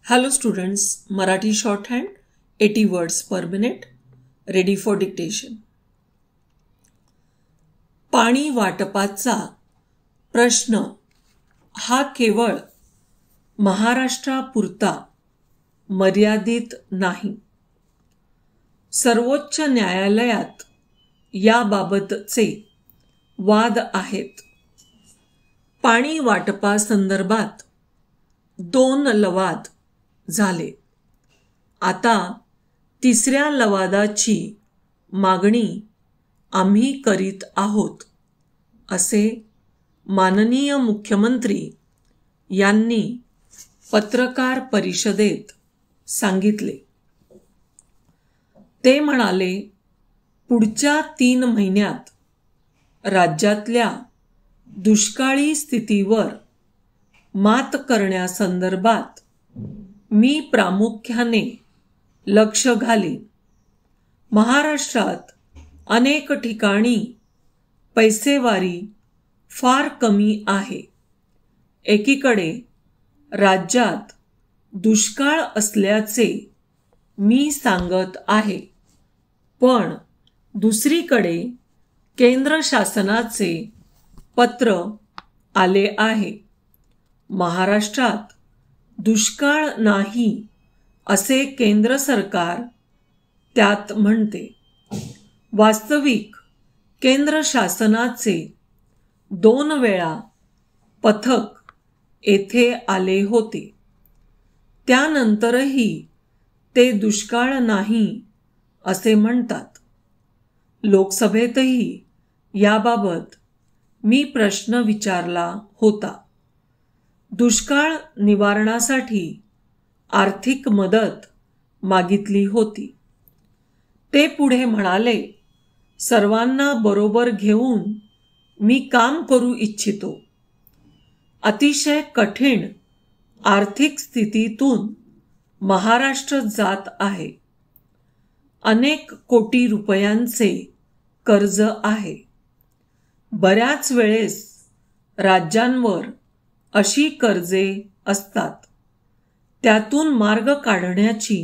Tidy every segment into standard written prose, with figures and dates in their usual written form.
Hello students, Marathi shorthand 80 words per minute. Ready for dictation. पाणी वाटपाचा प्रश्न हा केवळ महाराष्ट्रापुरता मर्यादित नाही. सर्वोच्च न्यायालयात याबाबतचे वाद आहेत. पाणी वाटपासंदर्भात 2 लवाद झाले. आता तिसऱ्या लवादाची मागणी आम्ही करीत आहोत, असे माननीय मुख्यमंत्री यांनी पत्रकार परिषदेत सांगितले. ते म्हणाले, पुढच्या 3 महिन्यात राज्यातल्या दुष्काळी स्थितीवर मात करण्यासंदर्भात मी प्रामुख्याने लक्ष घालीन. महाराष्ट्रात अनेक ठिकाणी पैसेवारी फार कमी आहे. एकीकडे राज्यात दुष्काळ असल्याचे मी सांगत आहे, पण दुसरीकडे केंद्र शासनाचे पत्र आले आहे. महाराष्ट्रात दुष्काळ नाही असे केंद्र सरकार त्यात म्हणते. वास्तविक केंद्र शासनाचे 2 वेळा पथक येथे आले होते. त्यानंतरही ते दुष्काळ नाही असे म्हणतात. लोकसभेतही याबाबत मी प्रश्न विचारला होता. दुष्काळ निवारणासाठी आर्थिक मदत मागितली होती. ते पुढे म्हणाले, सर्वांना बरोबर घेऊन मी काम करू इच्छितो. अतिशय कठीण आर्थिक स्थितीतून महाराष्ट्र जात आहे. अनेक कोटी रुपयांचे कर्ज आहे. बऱ्याच वेळेस राज्यांवर अशी कर्जे असतात. त्यातून मार्ग काढण्याची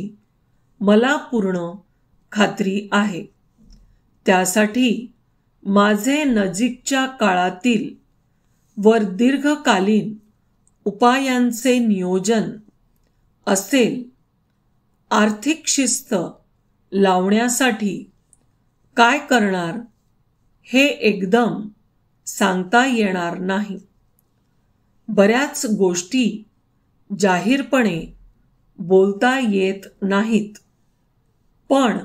मला पूर्ण खात्री आहे. त्यासाठी माझे नजीकच्या काळातील वर दीर्घकालीन उपायांचे नियोजन असेल. आर्थिक शिस्त लावण्यासाठी काय करणार हे एकदम सांगता येणार नाही. बऱ्याच गोष्टी जाहीरपणे बोलता येत नाहीत, पण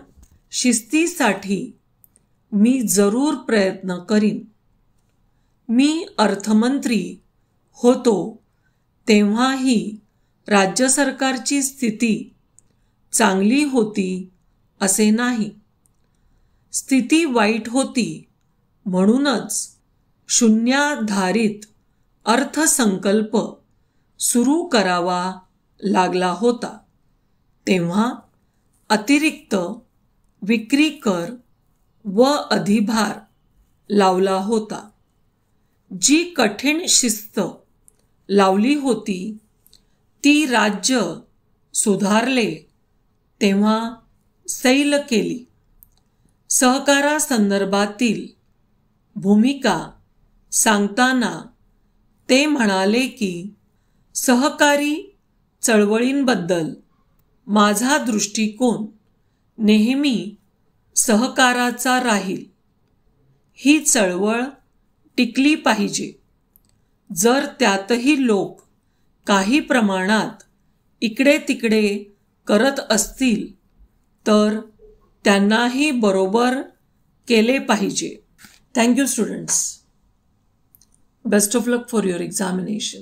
शिस्तीसाठी मी जरूर प्रयत्न करीन. मी अर्थमंत्री होतो तेव्हाही राज्य सरकारची स्थिती चांगली होती असे नाही. स्थिती वाईट होती म्हणूनच शून्याधारित अर्थसंकल्प सुरू करावा लागला होता. तेव्हा अतिरिक्त विक्री कर व अधिभार लावला होता. जी कठीण शिस्त लावली होती ती राज्य सुधारले तेव्हा सैल केली. सहकारासंदर्भातील भूमिका सांगताना ते म्हणाले की, सहकारी चळवळींबद्दल माझा दृष्टिकोन नेहमी सहकाराचा राहील. ही चळवळ टिकली पाहिजे. जर त्यातही लोक काही प्रमाणात इकडे तिकडे करत असतील तर त्यांनाही बरोबर केले पाहिजे. Thank you students. Best of luck for your examination.